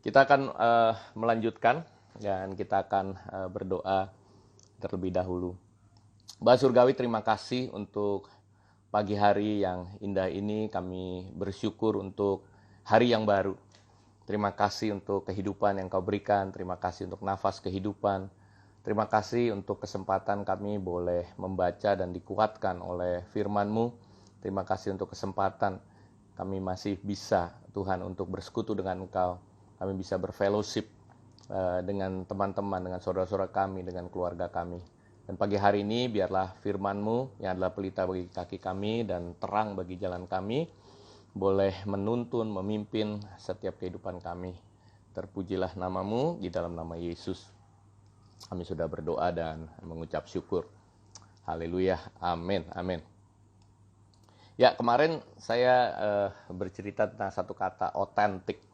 Kita akan melanjutkan dan kita akan berdoa terlebih dahulu. Bapa Surgawi, terima kasih untuk pagi hari yang indah ini. Kami bersyukur untuk hari yang baru. Terima kasih untuk kehidupan yang Kau berikan. Terima kasih untuk nafas kehidupan. Terima kasih untuk kesempatan kami boleh membaca dan dikuatkan oleh firman-Mu. Terima kasih untuk kesempatan kami masih bisa, Tuhan, untuk bersekutu dengan Engkau. Kami bisa berfellowship dengan teman-teman, dengan saudara-saudara kami, dengan keluarga kami. Dan pagi hari ini biarlah firman-Mu yang adalah pelita bagi kaki kami dan terang bagi jalan kami, boleh menuntun, memimpin setiap kehidupan kami. Terpujilah nama-Mu di dalam nama Yesus. Kami sudah berdoa dan mengucap syukur. Haleluya, amin, amin. Ya, kemarin saya bercerita tentang satu kata otentik.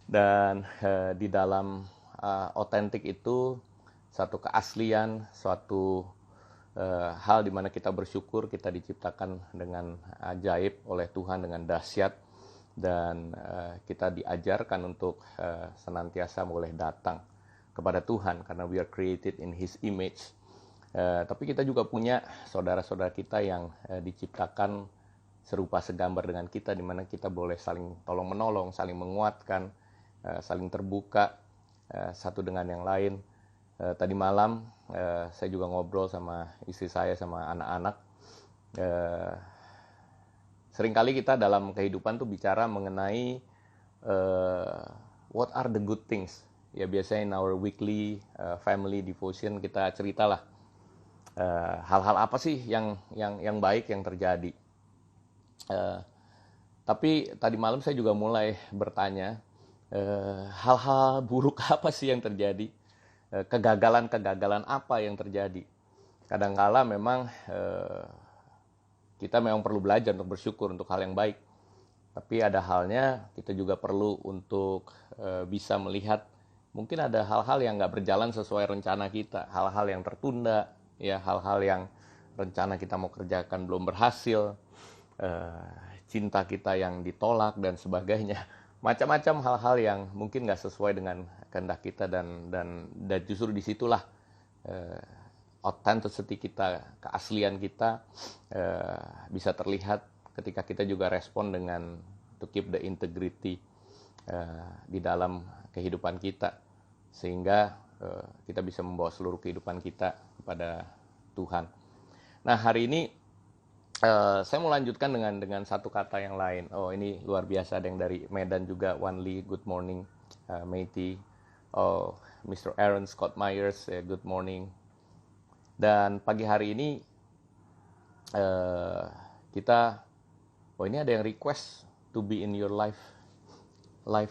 Dan di dalam otentik itu satu keaslian, suatu hal di mana kita bersyukur kita diciptakan dengan ajaib oleh Tuhan, dengan dahsyat, dan kita diajarkan untuk senantiasa boleh datang kepada Tuhan karena we are created in His image. Tapi kita juga punya saudara-saudara kita yang diciptakan serupa segambar dengan kita, di mana kita boleh saling tolong menolong, saling menguatkan, saling terbuka satu dengan yang lain. Tadi malam saya juga ngobrol sama istri saya, sama anak-anak. Seringkali kita dalam kehidupan tuh bicara mengenai what are the good things. Ya biasanya in our weekly family devotion kita ceritalah hal-hal apa sih yang baik yang terjadi. Tapi tadi malam saya juga mulai bertanya, hal-hal buruk apa sih yang terjadi? Kegagalan-kegagalan apa yang terjadi? Kadangkala memang kita memang perlu belajar untuk bersyukur untuk hal yang baik. Tapi ada halnya kita juga perlu untuk bisa melihat mungkin ada hal-hal yang nggak berjalan sesuai rencana kita, hal-hal yang tertunda, ya hal-hal yang rencana kita mau kerjakan belum berhasil, cinta kita yang ditolak dan sebagainya, macam-macam hal-hal yang mungkin nggak sesuai dengan kehendak kita dan justru disitulah authenticity kita, keaslian kita bisa terlihat ketika kita juga respon dengan to keep the integrity di dalam kehidupan kita, sehingga kita bisa membawa seluruh kehidupan kita kepada Tuhan. Nah, hari ini saya mau lanjutkan dengan satu kata yang lain. Oh, ini luar biasa, ada yang dari Medan juga. Wanli, good morning. Meiti, oh, Mr. Aaron Scott Myers, good morning. Dan pagi hari ini kita, oh ini ada yang request to be in your live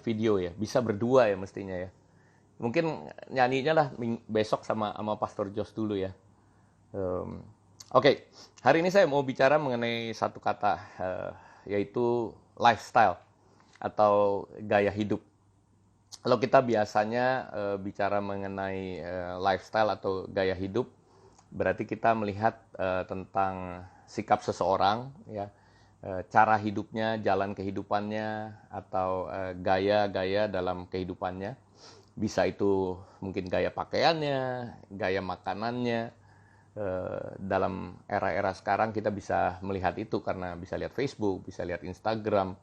video ya. Bisa berdua ya mestinya ya. Mungkin nyanyinya lah besok sama Pastor Josh dulu ya. Oke, hari ini saya mau bicara mengenai satu kata, yaitu lifestyle atau gaya hidup. Kalau kita biasanya bicara mengenai lifestyle atau gaya hidup, berarti kita melihat tentang sikap seseorang, ya, cara hidupnya, jalan kehidupannya, atau gaya-gaya dalam kehidupannya. Bisa itu mungkin gaya pakaiannya, gaya makanannya. Dalam era-era sekarang kita bisa melihat itu karena bisa lihat Facebook, bisa lihat Instagram.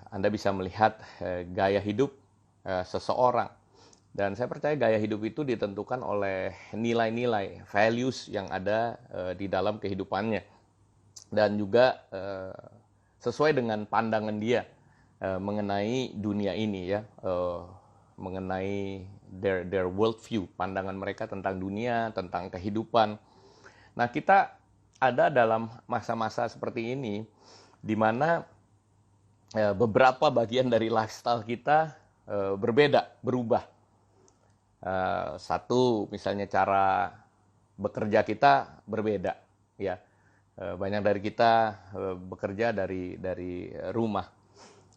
Anda bisa melihat gaya hidup seseorang. Dan saya percaya gaya hidup itu ditentukan oleh nilai-nilai, values yang ada di dalam kehidupannya. Dan juga sesuai dengan pandangan dia mengenai dunia ini, ya, mengenai their worldview, pandangan mereka tentang dunia, tentang kehidupan. Nah, kita ada dalam masa-masa seperti ini, di mana beberapa bagian dari lifestyle kita berbeda, berubah. Satu, misalnya cara bekerja kita berbeda, ya. Banyak dari kita bekerja dari rumah.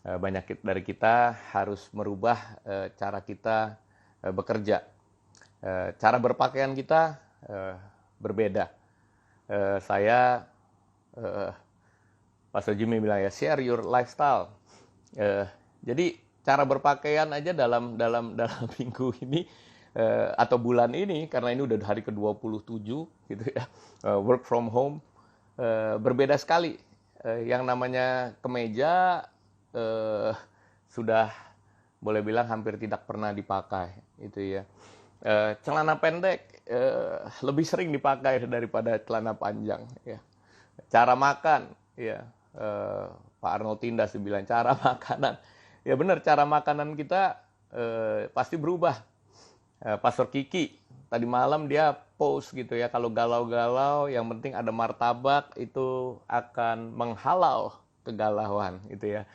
Banyak dari kita harus merubah cara kita bekerja. Cara berpakaian kita berbeda. Saya Pastor Jimmy bilang ya, share your lifestyle. Jadi cara berpakaian aja dalam minggu ini atau bulan ini, karena ini udah hari ke-27 gitu ya, work from home, berbeda sekali. Yang namanya kemeja sudah boleh bilang hampir tidak pernah dipakai itu ya. Celana pendek lebih sering dipakai daripada celana panjang ya. Cara makan ya, Pak Arnold Tindas bilang cara makanan ya, benar, cara makanan kita pasti berubah. Pastor Kiki tadi malam dia post gitu ya, kalau galau-galau yang penting ada martabak itu akan menghalau kegalauan gitu ya.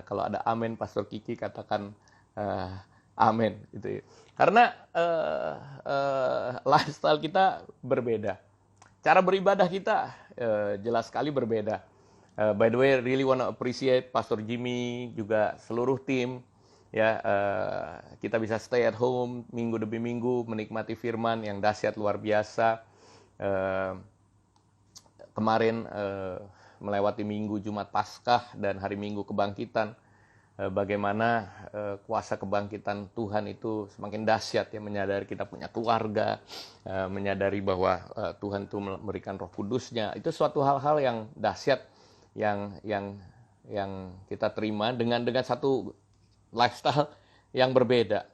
Kalau ada amin Pastor Kiki katakan amin gitu ya. Karena lifestyle kita berbeda, cara beribadah kita jelas sekali berbeda. By the way, really wanna appreciate Pastor Jimmy juga seluruh tim ya. Kita bisa stay at home minggu demi minggu menikmati firman yang dahsyat luar biasa. Kemarin melewati minggu Jumat Paskah dan hari Minggu Kebangkitan, bagaimana kuasa kebangkitan Tuhan itu semakin dahsyat ya, menyadari kita punya keluarga, menyadari bahwa Tuhan itu memberikan Roh Kudusnya. Itu suatu hal-hal yang dahsyat yang kita terima dengan satu lifestyle yang berbeda.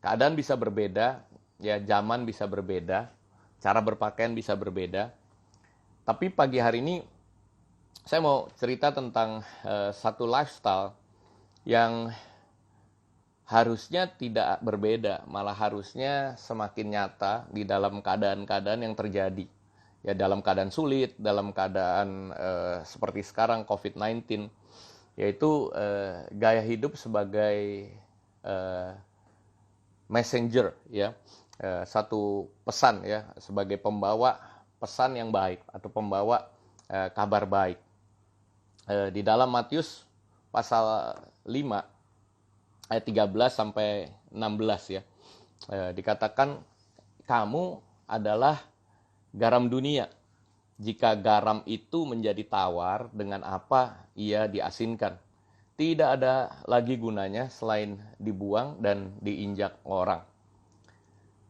Keadaan bisa berbeda, ya, zaman bisa berbeda, cara berpakaian bisa berbeda. Tapi pagi hari ini saya mau cerita tentang satu lifestyle yang harusnya tidak berbeda, malah harusnya semakin nyata di dalam keadaan-keadaan yang terjadi. Ya, dalam keadaan sulit, dalam keadaan seperti sekarang COVID-19, yaitu gaya hidup sebagai messenger ya, satu pesan ya, sebagai pembawa pesan yang baik atau pembawa kabar baik. Di dalam Matius pasal 5 ayat 13 sampai 16 ya, dikatakan kamu adalah garam dunia. Jika garam itu menjadi tawar, dengan apa ia diasinkan? Tidak ada lagi gunanya selain dibuang dan diinjak orang.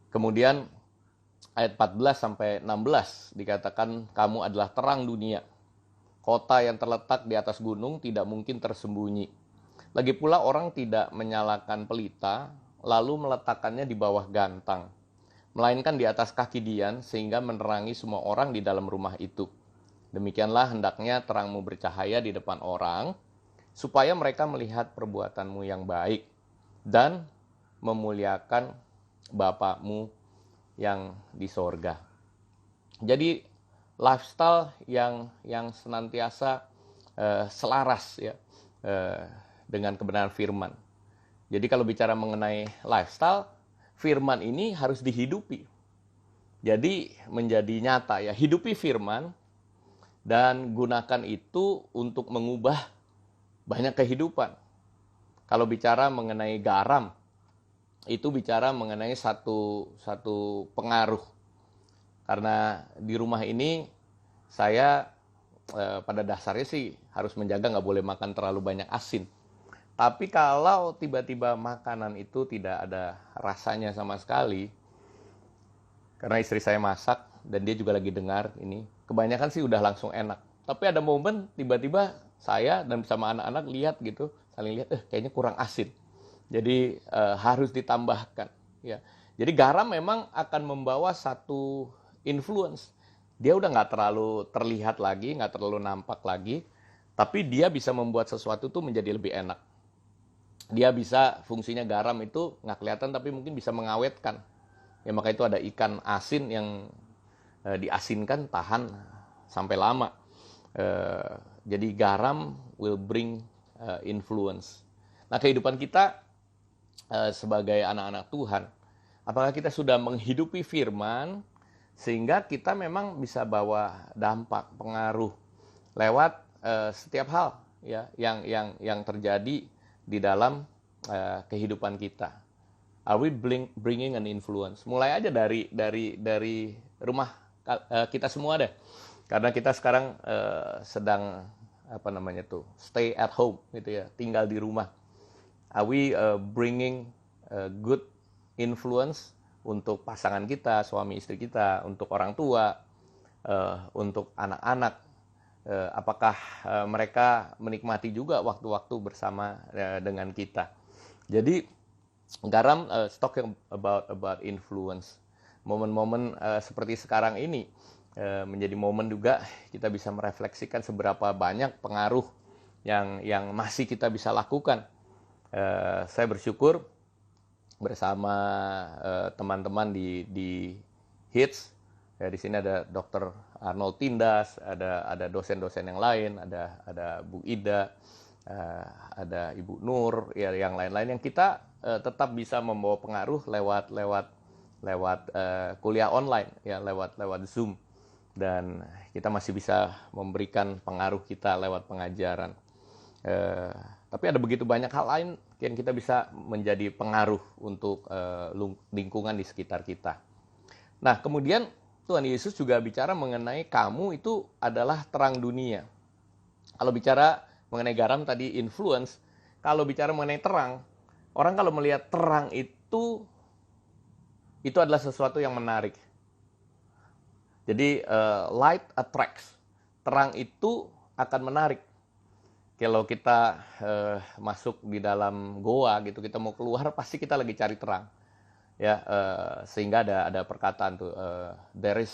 Kemudian ayat 14 sampai 16 dikatakan kamu adalah terang dunia. Kota yang terletak di atas gunung tidak mungkin tersembunyi. Lagi pula orang tidak menyalakan pelita lalu meletakkannya di bawah gantang, melainkan di atas kaki dian sehingga menerangi semua orang di dalam rumah itu. Demikianlah hendaknya terangmu bercahaya di depan orang, supaya mereka melihat perbuatanmu yang baik dan memuliakan Bapakmu yang di sorga. Jadi lifestyle yang senantiasa selaras ya dengan kebenaran firman. Jadi kalau bicara mengenai lifestyle, firman ini harus dihidupi. Jadi menjadi nyata ya, hidupi firman dan gunakan itu untuk mengubah banyak kehidupan. Kalau bicara mengenai garam, itu bicara mengenai satu pengaruh. Karena di rumah ini saya pada dasarnya sih harus menjaga nggak boleh makan terlalu banyak asin. Tapi kalau tiba-tiba makanan itu tidak ada rasanya sama sekali, karena istri saya masak dan dia juga lagi dengar ini, kebanyakan sih udah langsung enak. Tapi ada momen tiba-tiba saya dan bersama anak-anak lihat gitu, saling lihat, kayaknya kurang asin. Jadi harus ditambahkan. Ya. Jadi garam memang akan membawa satu influence. Dia udah nggak terlalu terlihat lagi, nggak terlalu nampak lagi, tapi dia bisa membuat sesuatu tuh menjadi lebih enak. Dia bisa, fungsinya garam itu nggak kelihatan tapi mungkin bisa mengawetkan. Ya, maka itu ada ikan asin yang diasinkan tahan sampai lama. Jadi garam will bring influence. Nah, kehidupan kita sebagai anak-anak Tuhan, apakah kita sudah menghidupi firman sehingga kita memang bisa bawa dampak, pengaruh lewat setiap hal ya yang terjadi di dalam kehidupan kita. Are we bringing an influence? Mulai aja dari rumah kita semua deh. Karena kita sekarang sedang stay at home gitu ya, tinggal di rumah. Are we bringing good influence untuk pasangan kita, suami istri kita, untuk orang tua, untuk anak-anak? Apakah mereka menikmati juga waktu-waktu bersama dengan kita? Jadi garam talking about influence. Momen-momen seperti sekarang ini menjadi momen juga kita bisa merefleksikan seberapa banyak pengaruh yang masih kita bisa lakukan. Saya bersyukur bersama teman-teman di HITS. Ya, di sini ada Dr. Arnold Tindas, ada dosen-dosen yang lain, ada Bu Ida, ada Ibu Nur, ya, yang lain-lain yang kita tetap bisa membawa pengaruh lewat kuliah online, ya, lewat Zoom. Dan kita masih bisa memberikan pengaruh kita lewat pengajaran. Tapi ada begitu banyak hal lain yang kita bisa menjadi pengaruh untuk lingkungan di sekitar kita. Nah, kemudian Tuhan Yesus juga bicara mengenai kamu itu adalah terang dunia. Kalau bicara mengenai garam tadi influence, kalau bicara mengenai terang, orang kalau melihat terang itu adalah sesuatu yang menarik. Jadi light attracts. Terang itu akan menarik. Kalau kita masuk di dalam goa gitu, kita mau keluar pasti kita lagi cari terang. Ya, sehingga ada perkataan tuh, there is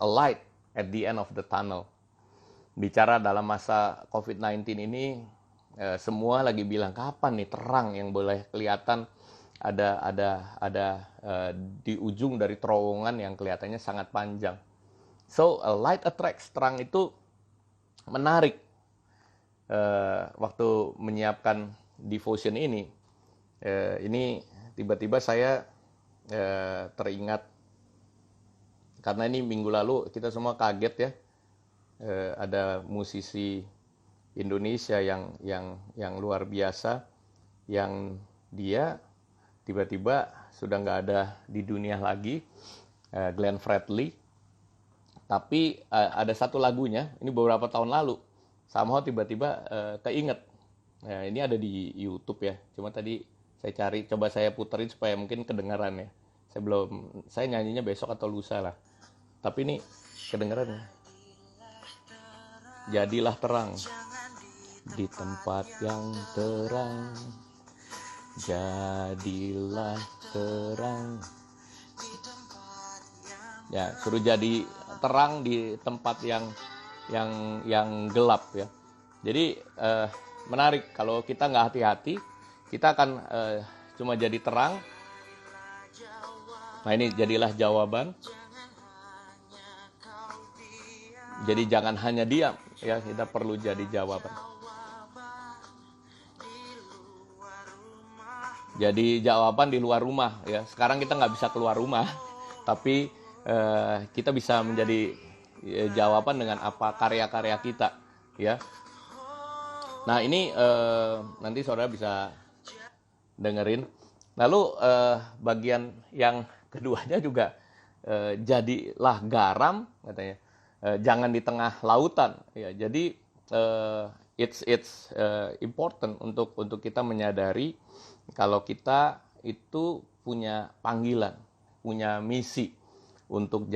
a light at the end of the tunnel. Bicara dalam masa COVID-19 ini, semua lagi bilang kapan nih terang yang boleh kelihatan ada di ujung dari terowongan yang kelihatannya sangat panjang. So, light attracts, terang itu menarik. Waktu menyiapkan devotion ini tiba-tiba saya teringat, karena ini minggu lalu kita semua kaget ya, ada musisi Indonesia yang luar biasa, yang dia tiba-tiba sudah nggak ada di dunia lagi, Glenn Fredly. Tapi ada satu lagunya, ini beberapa tahun lalu, somehow tiba-tiba keinget. Nah, ini ada di YouTube ya. Cuma tadi saya cari, coba saya puterin supaya mungkin kedengaran ya. Saya nyanyinya besok atau lusa lah. Tapi ini kedengaran ya. Jadilah terang di tempat yang terang. Jadilah terang. Ya, suruh jadi terang di tempat yang gelap ya. Jadi menarik kalau kita nggak hati-hati, kita akan cuma jadi terang. Nah, ini jadilah jawaban. Jadi jangan hanya diam ya, kita perlu jadi jawaban. Jadi jawaban di luar rumah ya. Sekarang kita nggak bisa keluar rumah, tapi kita bisa menjadi jawaban dengan apa karya-karya kita ya. Nah, ini nanti saudara bisa dengerin. Lalu bagian yang keduanya juga jadilah garam katanya. Jangan di tengah lautan ya. Jadi it's important untuk kita menyadari kalau kita itu punya panggilan, punya misi untuk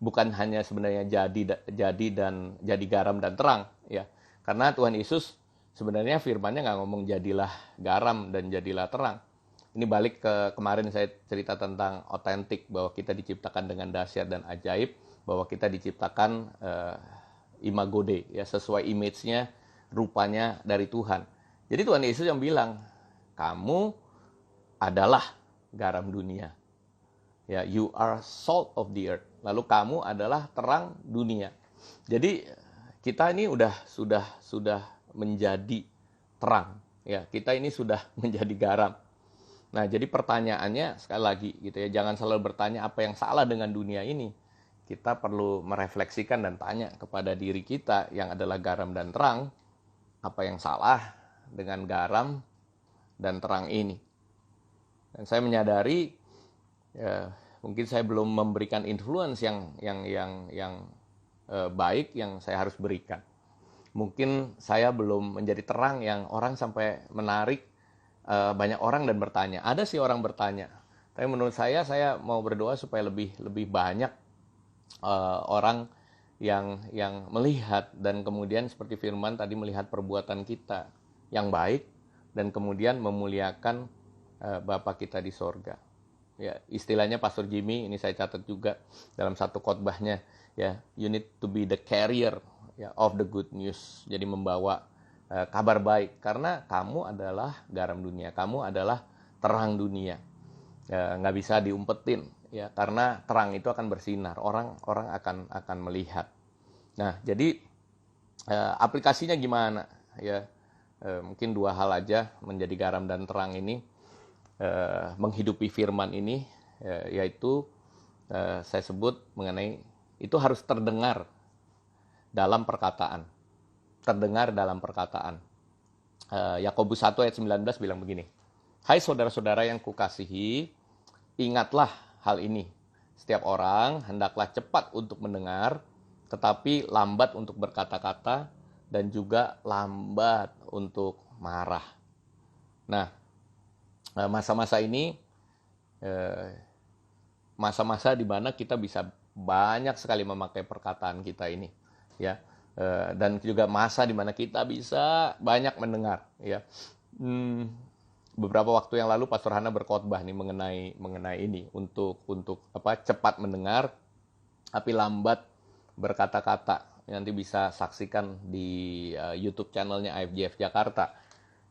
bukan hanya sebenarnya jadi garam dan terang ya. Karena Tuhan Yesus sebenarnya firman-Nya nggak ngomong jadilah garam dan jadilah terang. Ini balik ke kemarin saya cerita tentang otentik, bahwa kita diciptakan dengan dahsyat dan ajaib, bahwa kita diciptakan imago Dei ya, sesuai image-nya, rupanya dari Tuhan. Jadi Tuhan Yesus yang bilang, kamu adalah garam dunia. Ya, you are salt of the earth. Lalu kamu adalah terang dunia. Jadi kita ini sudah menjadi terang. Ya, kita ini sudah menjadi garam. Nah, jadi pertanyaannya sekali lagi gitu ya, jangan selalu bertanya apa yang salah dengan dunia ini. Kita perlu merefleksikan dan tanya kepada diri kita yang adalah garam dan terang, apa yang salah dengan garam dan terang ini. Dan saya menyadari ya, mungkin saya belum memberikan influence yang baik yang saya harus berikan. Mungkin saya belum menjadi terang yang orang sampai menarik banyak orang dan bertanya. Ada sih orang bertanya. Tapi menurut saya mau berdoa supaya lebih banyak orang yang melihat, dan kemudian seperti firman tadi, melihat perbuatan kita yang baik dan kemudian memuliakan Bapa kita di sorga. Ya, istilahnya Pastor Jimmy, ini saya catat juga dalam satu khotbahnya, ya, you need to be the carrier, ya, of the good news. Jadi membawa kabar baik, karena kamu adalah garam dunia, kamu adalah terang dunia. Ya, nggak bisa diumpetin, ya, karena terang itu akan bersinar, orang akan melihat. Nah, jadi aplikasinya gimana, ya? Mungkin dua hal aja menjadi garam dan terang ini, menghidupi firman ini, yaitu saya sebut mengenai itu harus terdengar dalam perkataan. Terdengar dalam perkataan. Yakobus 1 ayat 19 bilang begini, hai saudara-saudara yang kukasihi, ingatlah hal ini. Setiap orang hendaklah cepat untuk mendengar, tetapi lambat untuk berkata-kata, dan juga lambat untuk marah. Nah, masa-masa ini, masa-masa di mana kita bisa banyak sekali memakai perkataan kita ini, ya, dan juga masa di mana kita bisa banyak mendengar, ya. Beberapa waktu yang lalu Pastor Hana berkhotbah nih mengenai ini, untuk cepat mendengar tapi lambat berkata-kata. Nanti bisa saksikan di YouTube channelnya IFJF Jakarta.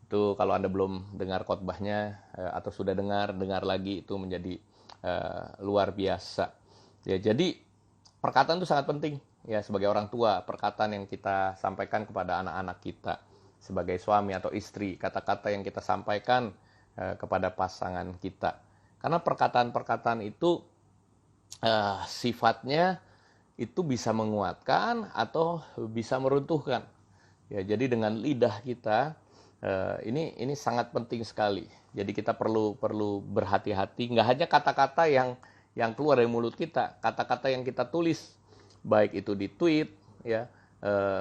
Itu kalau Anda belum dengar khotbahnya atau sudah dengar lagi, itu menjadi luar biasa. Ya, jadi perkataan itu sangat penting, ya, sebagai orang tua. Perkataan yang kita sampaikan kepada anak-anak kita, sebagai suami atau istri, kata-kata yang kita sampaikan kepada pasangan kita. Karena perkataan-perkataan itu sifatnya itu bisa menguatkan atau bisa meruntuhkan. Ya, jadi dengan lidah kita ini sangat penting sekali. Jadi kita perlu berhati-hati. Nggak hanya kata-kata yang keluar dari mulut kita, kata-kata yang kita tulis, baik itu di tweet, ya,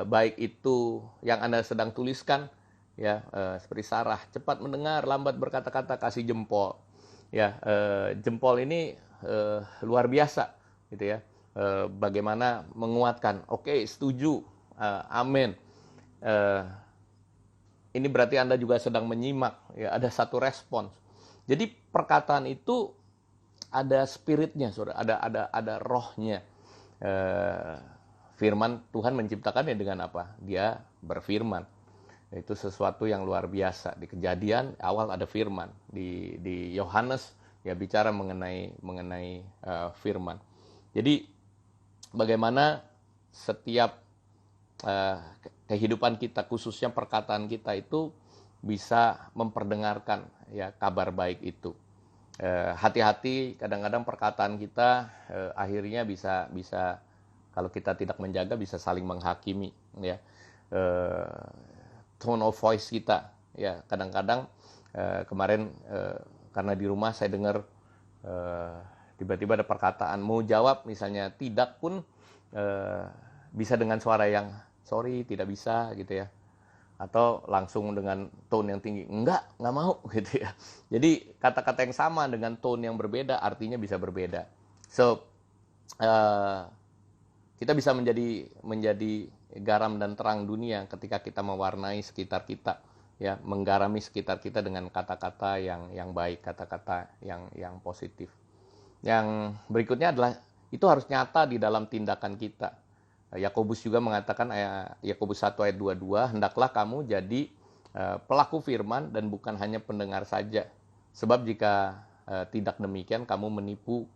baik itu yang Anda sedang tuliskan, ya, seperti Sarah, cepat mendengar, lambat berkata-kata, kasih jempol. Ya, jempol ini luar biasa, gitu ya. Bagaimana menguatkan, oke, setuju, amin. Ini berarti Anda juga sedang menyimak, ya, ada satu respons. Jadi perkataan itu ada spiritnya, saudara, ada rohnya. Firman Tuhan menciptakannya dengan apa? Dia berfirman. Itu sesuatu yang luar biasa. Di Kejadian awal ada firman. Di Yohanes, ya, bicara mengenai firman. Jadi bagaimana setiap kehidupan kita, khususnya perkataan kita, itu bisa memperdengarkan, ya, kabar baik itu. Hati-hati, kadang-kadang perkataan kita akhirnya bisa kalau kita tidak menjaga bisa saling menghakimi, ya. Tone of voice kita, ya, kadang-kadang kemarin karena di rumah saya dengar tiba-tiba ada perkataan, mau jawab misalnya tidak pun bisa dengan suara yang sorry, tidak bisa, gitu ya, atau langsung dengan tone yang tinggi, enggak mau, gitu ya. Jadi kata-kata yang sama dengan tone yang berbeda artinya bisa berbeda. So kita bisa menjadi garam dan terang dunia ketika kita mewarnai sekitar kita, ya, menggarami sekitar kita dengan kata-kata yang baik, kata-kata yang positif. Yang berikutnya adalah itu harus nyata di dalam tindakan kita. Yakobus juga mengatakan, Yakobus 1 ayat 22, hendaklah kamu jadi pelaku firman dan bukan hanya pendengar saja. Sebab jika tidak demikian, kamu menipu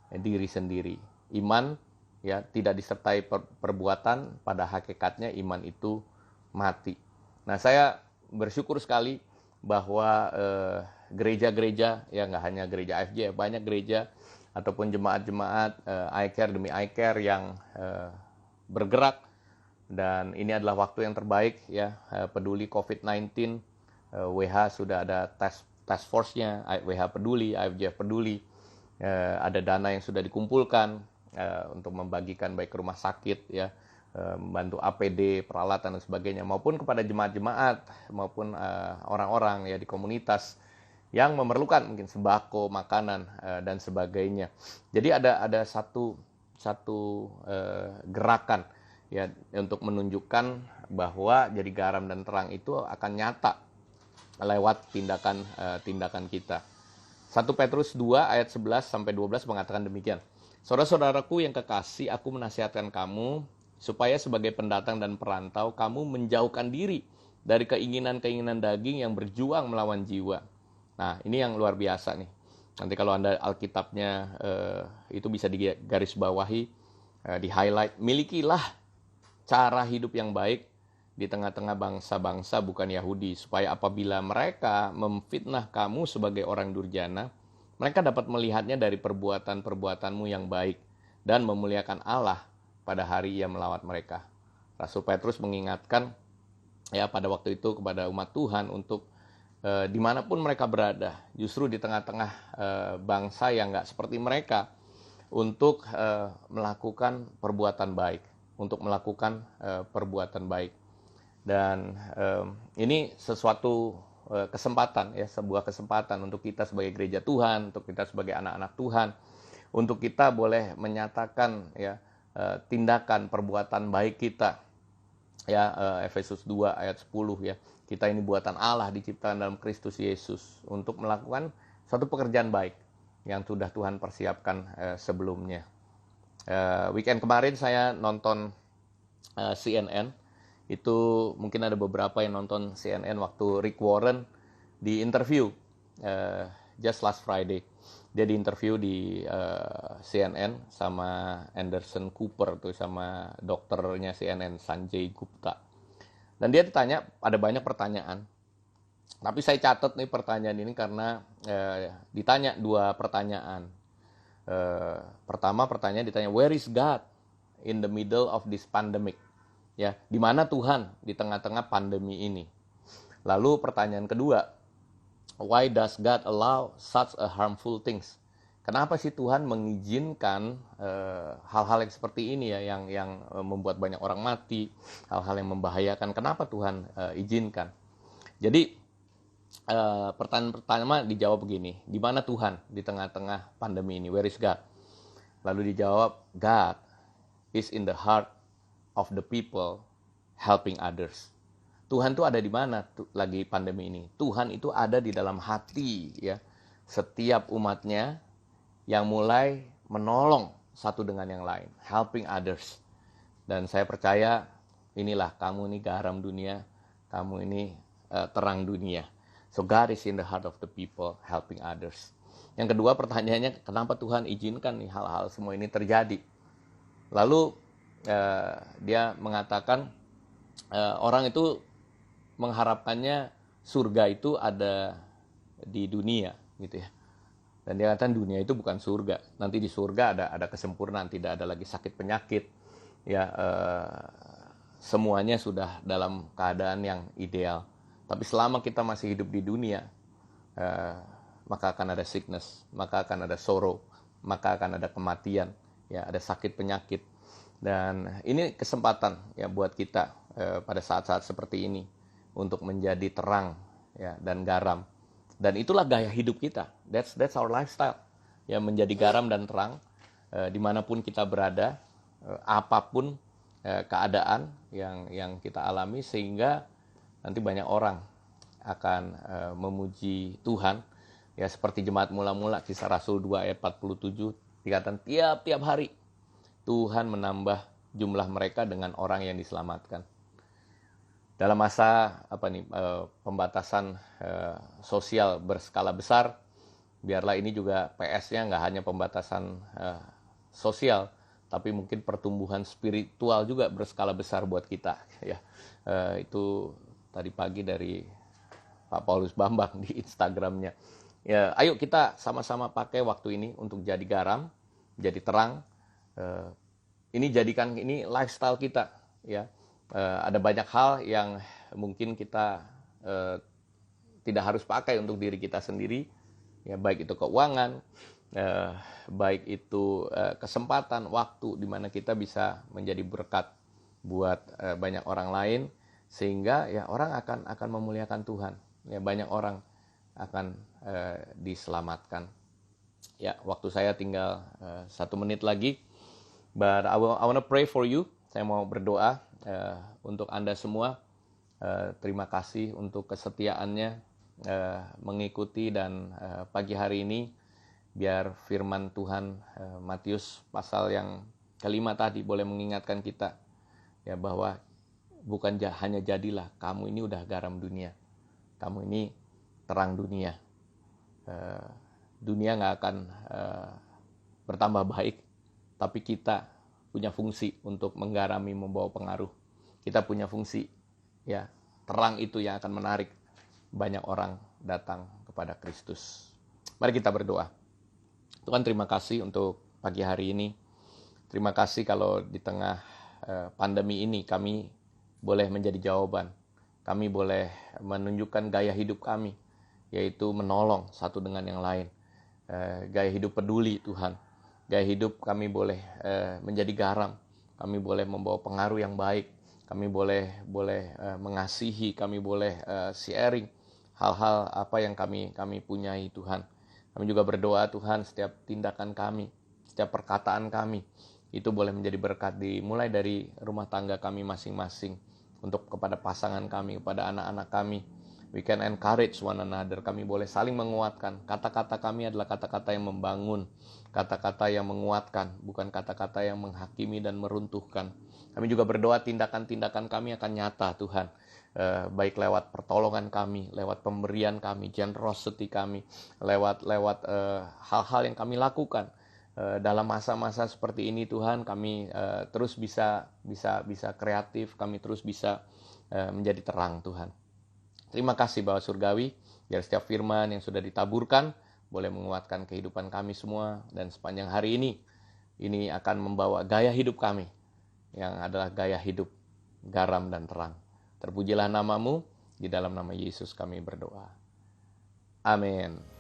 diri sendiri. Iman, ya, tidak disertai perbuatan, pada hakikatnya iman itu mati. Nah, saya bersyukur sekali bahwa gereja-gereja, ya, nggak hanya gereja AFJ, banyak gereja ataupun jemaat-jemaat iCare demi iCare yang bergerak, dan ini adalah waktu yang terbaik, ya, peduli COVID-19. WH sudah ada task force-nya, WH peduli, IFJF peduli, ada dana yang sudah dikumpulkan untuk membagikan baik ke rumah sakit, ya, membantu APD, peralatan dan sebagainya, maupun kepada jemaat-jemaat maupun orang-orang, ya, di komunitas yang memerlukan mungkin sembako, makanan dan sebagainya. Jadi ada satu gerakan ya untuk menunjukkan bahwa jadi garam dan terang itu akan nyata lewat tindakan kita. 1 Petrus 2 ayat 11 sampai 12 mengatakan demikian. Saudara-saudaraku yang kekasih, aku menasihatkan kamu supaya sebagai pendatang dan perantau kamu menjauhkan diri dari keinginan-keinginan daging yang berjuang melawan jiwa. Nah, ini yang luar biasa nih. Nanti kalau Anda Alkitabnya itu bisa digarisbawahi, di-highlight. Milikilah cara hidup yang baik di tengah-tengah bangsa-bangsa bukan Yahudi, supaya apabila mereka memfitnah kamu sebagai orang durjana, mereka dapat melihatnya dari perbuatan-perbuatanmu yang baik dan memuliakan Allah pada hari Ia melawat mereka. Rasul Petrus mengingatkan ya pada waktu itu kepada umat Tuhan untuk dimanapun mereka berada, justru di tengah-tengah bangsa yang nggak seperti mereka, untuk melakukan perbuatan baik, Dan ini sesuatu kesempatan ya, sebuah kesempatan untuk kita sebagai gereja Tuhan, untuk kita sebagai anak-anak Tuhan, untuk kita boleh menyatakan ya tindakan perbuatan baik kita. Ya, Efesus 2 ayat 10 ya. Kita ini buatan Allah, diciptakan dalam Kristus Yesus untuk melakukan suatu pekerjaan baik yang sudah Tuhan persiapkan sebelumnya. Weekend kemarin saya nonton CNN. Itu mungkin ada beberapa yang nonton CNN waktu Rick Warren di interview just last Friday. Dia di interview di CNN sama Anderson Cooper tuh, sama dokternya CNN Sanjay Gupta. Dan dia ditanya, ada banyak pertanyaan. Tapi saya catat nih pertanyaan ini karena ditanya 2 pertanyaan. Pertama pertanyaan ditanya, where is God in the middle of this pandemic? Ya, di mana Tuhan di tengah-tengah pandemi ini? Lalu pertanyaan kedua, why does God allow such a harmful things? Kenapa sih Tuhan mengizinkan hal-hal yang seperti ini ya, yang membuat banyak orang mati, hal-hal yang membahayakan? Kenapa Tuhan izinkan? Jadi pertanyaan pertama dijawab begini, di mana Tuhan di tengah-tengah pandemi ini? Where is God? Lalu dijawab, God is in the heart of the people helping others. Tuhan itu ada di mana lagi pandemi ini? Tuhan itu ada di dalam hati ya setiap umatnya yang mulai menolong satu dengan yang lain, helping others. Dan saya percaya inilah kamu ini garam dunia, kamu ini terang dunia. So God is in the heart of the people helping others. Yang kedua pertanyaannya, kenapa Tuhan izinkan nih hal-hal semua ini terjadi? Lalu dia mengatakan orang itu mengharapkannya surga itu ada di dunia gitu ya. Dan dia katakan dunia itu bukan surga. Nanti di surga ada kesempurnaan, tidak ada lagi sakit penyakit. Ya, semuanya sudah dalam keadaan yang ideal. Tapi selama kita masih hidup di dunia, maka akan ada sickness, maka akan ada sorrow, maka akan ada kematian, ya, ada sakit penyakit. Dan ini kesempatan ya buat kita pada saat-saat seperti ini untuk menjadi terang ya dan garam. Dan itulah gaya hidup kita. That's our lifestyle. Ya, menjadi garam dan terang dimanapun kita berada, apapun keadaan yang kita alami, sehingga nanti banyak orang akan memuji Tuhan. Ya, seperti jemaat mula-mula, Kisah Rasul 2 ayat 47 dikatakan tiap-tiap hari Tuhan menambah jumlah mereka dengan orang yang diselamatkan. Dalam masa pembatasan sosial berskala besar, biarlah ini juga PS-nya nggak hanya pembatasan sosial, tapi mungkin pertumbuhan spiritual juga berskala besar buat kita. Ya, itu tadi pagi dari Pak Paulus Bambang di Instagramnya. Ya, ayo kita sama-sama pakai waktu ini untuk jadi garam, jadi terang. Ini jadikan ini lifestyle kita ya. Ada banyak hal yang mungkin kita tidak harus pakai untuk diri kita sendiri ya, baik itu keuangan, baik itu kesempatan, waktu di mana kita bisa menjadi berkat buat banyak orang lain, sehingga ya orang akan memuliakan Tuhan ya. Banyak orang akan diselamatkan. Ya, waktu saya tinggal 1 menit lagi. But I want to pray for you. Saya mau berdoa untuk Anda semua. Terima kasih untuk kesetiaannya mengikuti, dan pagi hari ini biar firman Tuhan Matius pasal yang kelima tadi boleh mengingatkan kita ya, bahwa bukan hanya jadilah, kamu ini udah garam dunia, kamu ini terang dunia. Dunia nggak akan bertambah baik, tapi kita punya fungsi untuk menggarami, membawa pengaruh. Kita punya fungsi, ya, terang itu yang akan menarik banyak orang datang kepada Kristus. Mari kita berdoa. Tuhan, terima kasih untuk pagi hari ini. Terima kasih kalau di tengah pandemi ini kami boleh menjadi jawaban. Kami boleh menunjukkan gaya hidup kami, yaitu menolong satu dengan yang lain. Gaya hidup peduli, Tuhan. Gaya hidup kami boleh menjadi garam. Kami boleh membawa pengaruh yang baik. Kami boleh mengasihi. Kami boleh sharing hal-hal apa yang kami punyai, Tuhan. Kami juga berdoa, Tuhan, setiap tindakan kami, setiap perkataan kami, itu boleh menjadi berkat mulai dari rumah tangga kami masing-masing, untuk kepada pasangan kami, kepada anak-anak kami. We can encourage one another. Kami boleh saling menguatkan. Kata-kata kami adalah kata-kata yang membangun, kata-kata yang menguatkan, bukan kata-kata yang menghakimi dan meruntuhkan. Kami juga berdoa tindakan-tindakan kami akan nyata, Tuhan. Baik lewat pertolongan kami, lewat pemberian kami, generosity kami, lewat hal-hal yang kami lakukan. Dalam masa-masa seperti ini, Tuhan, kami terus bisa kreatif, kami terus bisa menjadi terang, Tuhan. Terima kasih Bapa Surgawi, biar setiap firman yang sudah ditaburkan boleh menguatkan kehidupan kami semua, dan sepanjang hari ini akan membawa gaya hidup kami, yang adalah gaya hidup garam dan terang. Terpujilah namamu, di dalam nama Yesus kami berdoa. Amin.